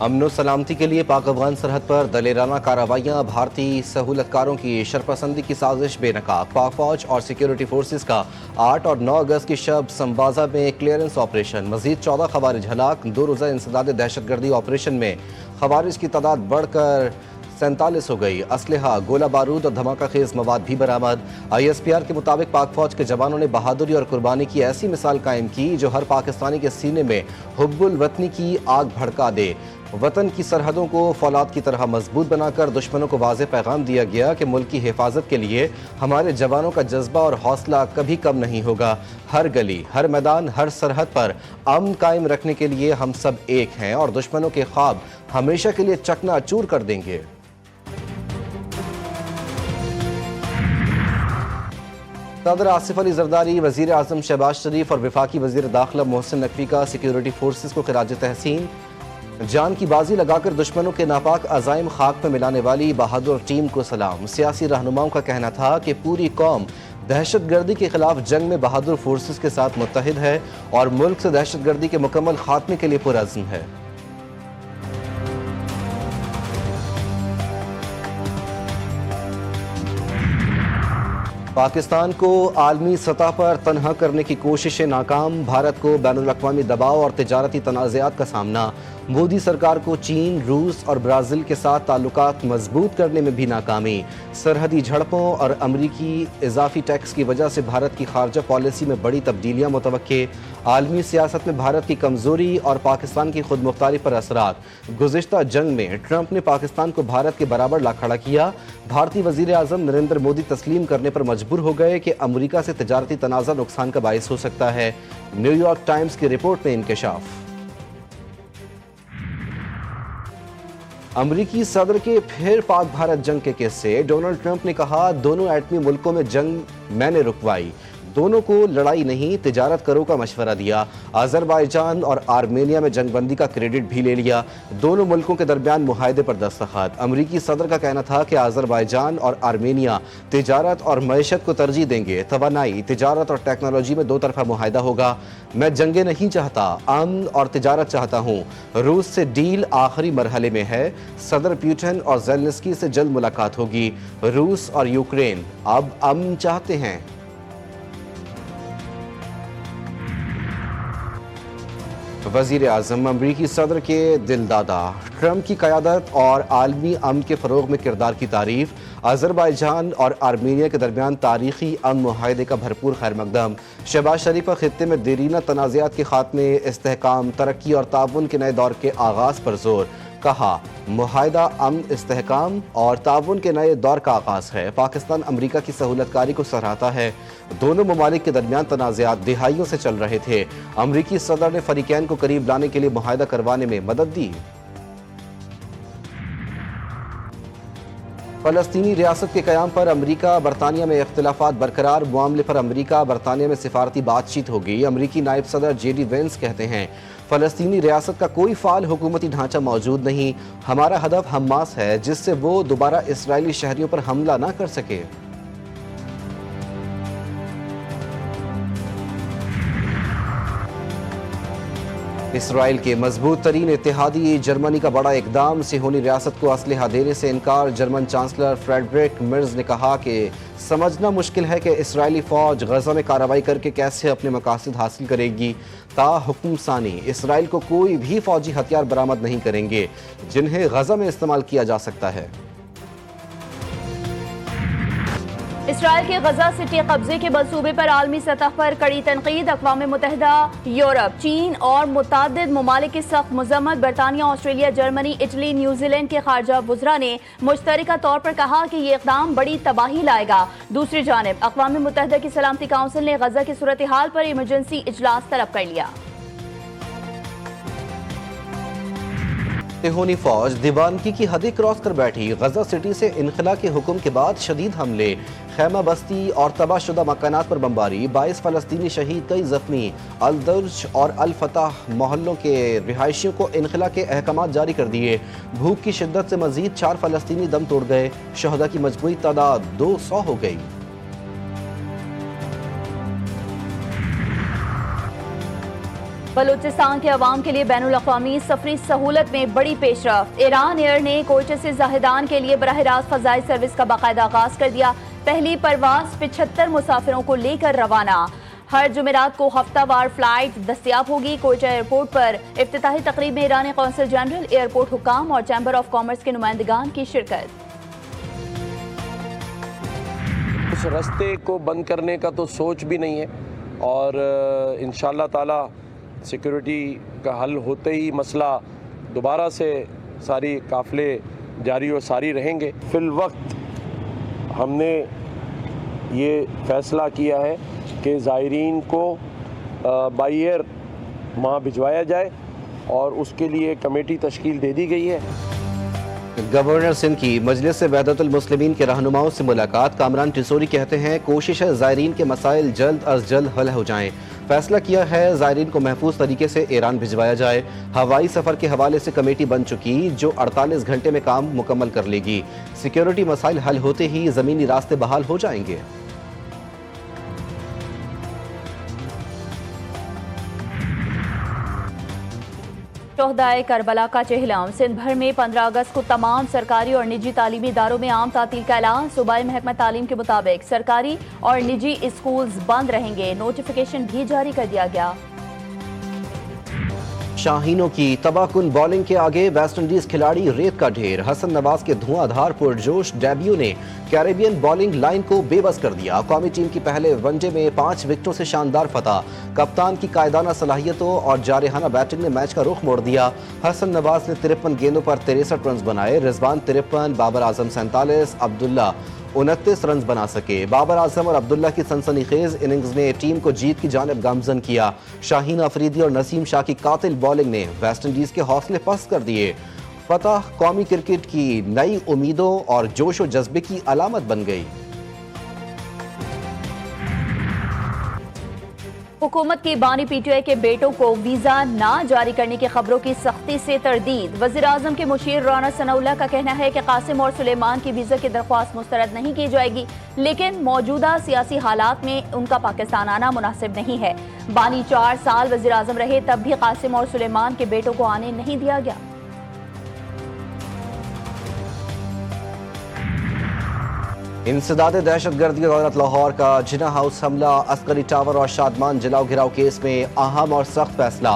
امن و سلامتی کے لیے پاک افغان سرحد پر دلیرانہ کارروائیاں، بھارتی سہولتکاروں کی شرپسندی کی سازش بے نقاب۔ پاک فوج اور سیکیورٹی فورسز کا 8 اور 9 اگست کی شب سمبازا میں کلیئرنس آپریشن، مزید 14 خوارج ہلاک۔ 2 روزہ انسداد دہشت گردی آپریشن میں خوارج کی تعداد بڑھ کر 47 ہو گئی۔ اسلحہ، گولہ بارود اور دھماکہ خیز مواد بھی برآمد۔ ISPR کے مطابق پاک فوج کے جوانوں نے بہادری اور قربانی کی ایسی مثال قائم کی جو ہر پاکستانی کے سینے میں حب الوطنی کی آگ بھڑکا دے۔ وطن کی سرحدوں کو فولاد کی طرح مضبوط بنا کر دشمنوں کو واضح پیغام دیا گیا کہ ملک کی حفاظت کے لیے ہمارے جوانوں کا جذبہ اور حوصلہ کبھی کم نہیں ہوگا۔ ہر گلی، ہر میدان، ہر سرحد پر امن قائم رکھنے کے لیے ہم سب ایک ہیں اور دشمنوں کے خواب ہمیشہ کے لیے چکنا چور کر دیں گے۔ صدر آصف علی زرداری، وزیر اعظم شہباز شریف اور وفاقی وزیر داخلہ محسن نقوی کا سیکیورٹی فورسز کو خراج تحسین۔ جان کی بازی لگا کر دشمنوں کے ناپاک عزائم خاک میں ملانے والی بہادر ٹیم کو سلام۔ سیاسی رہنماؤں کا کہنا تھا کہ پوری قوم دہشت گردی کے خلاف جنگ میں بہادر فورسز کے ساتھ متحد ہے اور ملک سے دہشت گردی کے مکمل خاتمے کے لیے پرعزم ہے۔ پاکستان کو عالمی سطح پر تنہا کرنے کی کوششیں ناکام، بھارت کو بین الاقوامی دباؤ اور تجارتی تنازعات کا سامنا۔ مودی سرکار کو چین، روس اور برازیل کے ساتھ تعلقات مضبوط کرنے میں بھی ناکامی۔ سرحدی جھڑپوں اور امریکی اضافی ٹیکس کی وجہ سے بھارت کی خارجہ پالیسی میں بڑی تبدیلیاں متوقع۔ عالمی سیاست میں بھارت کی کمزوری اور پاکستان کی خود مختاری پر اثرات۔ گزشتہ جنگ میں ٹرمپ نے پاکستان کو بھارت کے برابر لا کھڑا کیا۔ بھارتی وزیر اعظم نریندر مودی تسلیم کرنے پر مجبور ہو گئے کہ امریکہ سے تجارتی تنازع نقصان کا باعث ہو سکتا ہے۔ نیو یارک ٹائمز کی رپورٹ میں انکشاف۔ امریکی صدر کے پھر پاک بھارت جنگ کے قصے۔ ڈونلڈ ٹرمپ نے کہا، دونوں ایٹمی ملکوں میں جنگ میں نے رکوائی، دونوں کو لڑائی نہیں تجارت کرو کا مشورہ دیا۔ آذربائیجان اور آرمینیا میں جنگ بندی کا کریڈٹ بھی لے لیا۔ دونوں ملکوں کے درمیان معاہدے پر دستخط۔ امریکی صدر کا کہنا تھا کہ آذربائیجان اور آرمینیا تجارت اور معیشت کو ترجیح دیں گے۔ توانائی، تجارت اور ٹیکنالوجی میں 2 طرفہ معاہدہ ہوگا۔ میں جنگیں نہیں چاہتا، امن اور تجارت چاہتا ہوں۔ روس سے ڈیل آخری مرحلے میں ہے۔ صدر پیوٹن اور زیلنسکی سے جلد ملاقات ہوگی۔ روس اور یوکرین اب امن چاہتے ہیں۔ وزیر اعظم، امریکی صدر کے دل دادا، ٹرمپ کی قیادت اور عالمی امن کے فروغ میں کردار کی تعریف۔ آذربائیجان اور آرمینیا کے درمیان تاریخی امن معاہدے کا بھرپور خیر مقدم۔ شہباز شریف کا خطے میں دیرینہ تنازعات کے خاتمے، استحکام، ترقی اور تعاون کے نئے دور کے آغاز پر زور۔ کہا، معاہدہ امن، استحکام اور تعاون کے نئے دور کا آغاز ہے۔ پاکستان امریکہ کی سہولت کاری کو سراہتا ہے۔ دونوں ممالک کے درمیان تنازعات دہائیوں سے چل رہے تھے۔ امریکی صدر نے فریقین کو قریب لانے کے لیے معاہدہ کروانے میں مدد دی۔ فلسطینی ریاست کے قیام پر امریکہ برطانیہ میں اختلافات برقرار۔ معاملے پر امریکہ برطانیہ میں سفارتی بات چیت ہوگی۔ امریکی نائب صدر JD وینس کہتے ہیں، فلسطینی ریاست کا کوئی فعال حکومتی ڈھانچہ موجود نہیں۔ ہمارا ہدف حماس ہے جس سے وہ دوبارہ اسرائیلی شہریوں پر حملہ نہ کر سکے۔ اسرائیل کے مضبوط ترین اتحادی جرمنی کا بڑا اقدام۔ صہیونی ریاست کو اسلحہ دینے سے انکار۔ جرمن چانسلر فریڈرک مرز نے کہا کہ سمجھنا مشکل ہے کہ اسرائیلی فوج غزہ میں کارروائی کر کے کیسے اپنے مقاصد حاصل کرے گی۔ تا حکم ثانی اسرائیل کو کوئی بھی فوجی ہتھیار برآمد نہیں کریں گے جنہیں غزہ میں استعمال کیا جا سکتا ہے۔ اسرائیل کے غزہ سٹی قبضے کے منصوبے پر عالمی سطح پر کڑی تنقید۔ اقوام متحدہ، یورپ، چین اور متعدد ممالک کی سخت مذمت۔ برطانیہ، Australia, Germany, Italy, New Zealand کے خارجہ وزراء نے مشترکہ طور پر کہا کہ یہ اقدام بڑی تباہی لائے گا۔ دوسری جانب اقوام متحدہ کی سلامتی کونسل نے غزہ کی صورتحال پر ایمرجنسی اجلاس طلب کر لیا۔ صہیونی فوج دیوانگی کی حدیں کراس کر بیٹھی۔ غزہ سٹی سے انخلا کے حکم کے بعد شدید حملے، خیمہ بستی اور تباہ شدہ مکانات پر بمباری، 22 فلسطینی شہید، کئی زخمی۔ الدرج اور الفتح محلوں کے رہائشیوں کو انخلا کے احکامات جاری کر دیے۔ بھوک کی شدت سے مزید 4 فلسطینی دم توڑ گئے۔ شہداء کی مجموعی تعداد 200 ہو گئی۔ بلوچستان کے عوام کے لیے بین الاقوامی سفری سہولت میں بڑی پیش رفت۔ ایران ایئر نے کوئٹہ سے زاہدان کے لیے براہ راست فضائی سروس کا باقاعدہ آغاز کر دیا۔ پہلی پرواز 75 مسافروں کو لے کر روانہ۔ ہر جمعرات کو ہفتہ وار فلائٹ دستیاب ہوگی۔ کوئٹہ ایئرپورٹ پر افتتاحی تقریب میں ایرانی قونصل جنرل، ایئرپورٹ حکام اور چیمبر آف کامرس کے نمائندگان کی شرکت۔ اس راستے کو بند کرنے کا تو سوچ بھی نہیں ہے، اور انشاءاللہ تعالی سیکیورٹی کا حل ہوتے ہی مسئلہ دوبارہ سے ساری قافلے جاری و ساری رہیں گے۔ فی الوقت ہم نے یہ فیصلہ کیا ہے کہ زائرین کو بائی ایئر وہاں بھجوایا جائے، اور اس کے لیے کمیٹی تشکیل دے دی گئی ہے۔ گورنر سندھ کی مجلس وحدت المسلمین کے رہنماؤں سے ملاقات۔ کامران ٹیسوری کہتے ہیں کوشش ہے زائرین کے مسائل جلد از جلد حل ہو جائیں۔ فیصلہ کیا ہے زائرین کو محفوظ طریقے سے ایران بھجوایا جائے۔ ہوائی سفر کے حوالے سے کمیٹی بن چکی جو 48 گھنٹے میں کام مکمل کر لے گی۔ سیکیورٹی مسائل حل ہوتے ہی زمینی راستے بحال ہو جائیں گے۔ شہدائے کربلا کا چہلم۔ سندھ بھر میں 15 اگست کو تمام سرکاری اور نجی تعلیمی اداروں میں عام تعطیل کا اعلان۔ صوبائی محکمہ تعلیم کے مطابق سرکاری اور نجی اسکولز بند رہیں گے۔ نوٹیفیکیشن بھی جاری کر دیا گیا۔ شاہینوں کی تباہ کن بالنگ کے آگے ویسٹ انڈیز کھلاڑی ریت کا ڈھیر۔ حسن نواز کے دھواں دھار پرجوش ڈیبیو نے کیریبین بالنگ لائن کو بے بس کر دیا۔ قومی ٹیم کی پہلے ون ڈے میں 5 وکٹوں سے شاندار فتح۔ کپتان کی قائدانہ صلاحیتوں اور جارحانہ بیٹنگ نے میچ کا رخ موڑ دیا۔ حسن نواز نے 53 گیندوں پر 63 رنز بنائے۔ رضوان 53، بابر اعظم 47، عبداللہ 29 رنز بنا سکے۔ بابر اعظم اور عبداللہ کی سنسنی خیز اننگز نے ٹیم کو جیت کی جانب گامزن کیا۔ شاہین افریدی اور نسیم شاہ کی قاتل بالنگ نے ویسٹ انڈیز کے حوصلے پست کر دیے۔ فتح قومی کرکٹ کی نئی امیدوں اور جوش و جذبے کی علامت بن گئی۔ حکومت کی بانی پی ٹی آئی کے بیٹوں کو ویزا نہ جاری کرنے کی خبروں کی سختی سے تردید۔ وزیر اعظم کے مشیر رانا ثناء اللہ کا کہنا ہے کہ قاسم اور سلیمان کی ویزا کی درخواست مسترد نہیں کی جائے گی، لیکن موجودہ سیاسی حالات میں ان کا پاکستان آنا مناسب نہیں ہے۔ بانی 4 سال وزیر اعظم رہے، تب بھی قاسم اور سلیمان کے بیٹوں کو آنے نہیں دیا گیا۔ انسداد دہشت گردی دولت لاہور کا جناح ہاؤس حملہ، عسکری ٹاور اور شادمان جلاؤ گراؤ کیس میں اہم اور سخت فیصلہ۔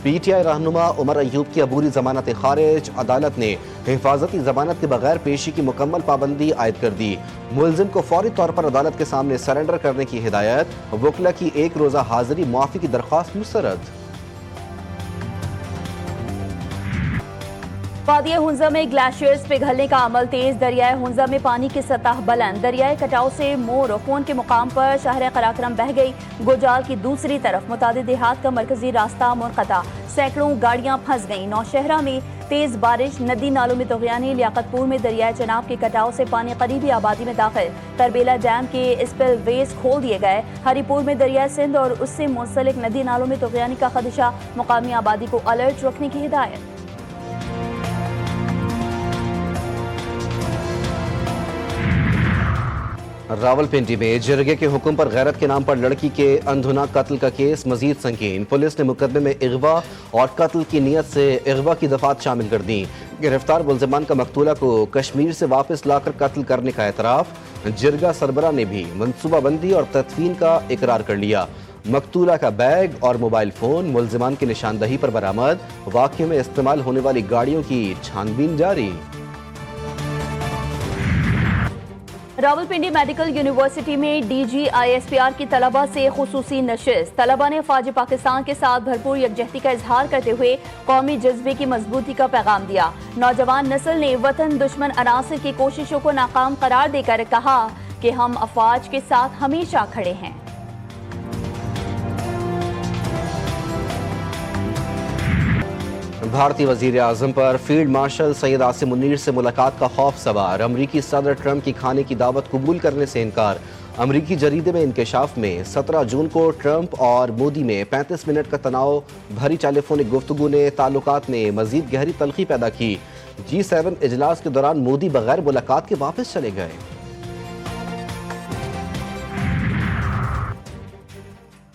پی ٹی آئی رہنما عمر ایوب کی عبوری ضمانت خارج۔ عدالت نے حفاظتی ضمانت کے بغیر پیشی کی مکمل پابندی عائد کر دی۔ ملزم کو فوری طور پر عدالت کے سامنے سرنڈر کرنے کی ہدایت۔ وکلا کی 1 روزہ حاضری معافی کی درخواست مسترد۔ وادی ہنزا میں گلیشیئرز پگھلنے کا عمل تیز۔ دریائے ہنزا میں پانی کی سطح بلند۔ دریائے کٹاؤ سے مور خون کے مقام پر شہر قراقرم بہہ گئی۔ گوجال کی دوسری طرف متعدد دیہات کا مرکزی راستہ منقطع۔ سینکڑوں گاڑیاں پھنس گئیں۔ نوشہرہ میں تیز بارش، ندی نالوں میں طغیانی۔ لیاقت پور میں دریائے چناب کے کٹاؤ سے پانی قریبی آبادی میں داخل۔ تربیلا ڈیم کے اسپل ویز کھول دیے گئے۔ ہری پور میں دریائے سندھ اور اس سے منسلک ندی نالوں میں طغیانی کا خدشہ۔ مقامی آبادی کو الرٹ رکھنے کی ہدایت۔ راولپنڈی میں جرگے کے حکم پر غیرت کے نام پر لڑکی کے اندھونا قتل کا کیس مزید سنگین۔ پولیس نے مقدمے میں اغوا اور قتل کی نیت سے اغوا کی دفعات شامل کر دیں۔ گرفتار ملزمان کا مقتولہ کو کشمیر سے واپس لا کر قتل کرنے کا اعتراف۔ جرگہ سربراہ نے بھی منصوبہ بندی اور تدفین کا اقرار کر لیا۔ مقتولہ کا بیگ اور موبائل فون ملزمان کی نشاندہی پر برآمد۔ واقعے میں استعمال ہونے والی گاڑیوں کی چھان بین جاری۔ راولپنڈی میڈیکل یونیورسٹی میں D G I S P R کی طلبہ سے خصوصی نشست۔ طلبہ نے فوج پاکستان کے ساتھ بھرپور یکجہتی کا اظہار کرتے ہوئے قومی جذبے کی مضبوطی کا پیغام دیا۔ نوجوان نسل نے وطن دشمن عناصر کی کوششوں کو ناکام قرار دے کر کہا کہ ہم افواج کے ساتھ ہمیشہ کھڑے ہیں۔ بھارتی وزیر اعظم پر فیلڈ مارشل سید عاصم منیر سے ملاقات کا خوف سوار۔ امریکی صدر ٹرمپ کی کھانے کی دعوت قبول کرنے سے انکار۔ امریکی جریدے میں انکشاف میں 17 جون کو ٹرمپ اور مودی میں 35 منٹ کا تناؤ بھری ٹیلی فونک گفتگو نے تعلقات میں مزید گہری تلخی پیدا کی۔ G7 اجلاس کے دوران مودی بغیر ملاقات کے واپس چلے گئے۔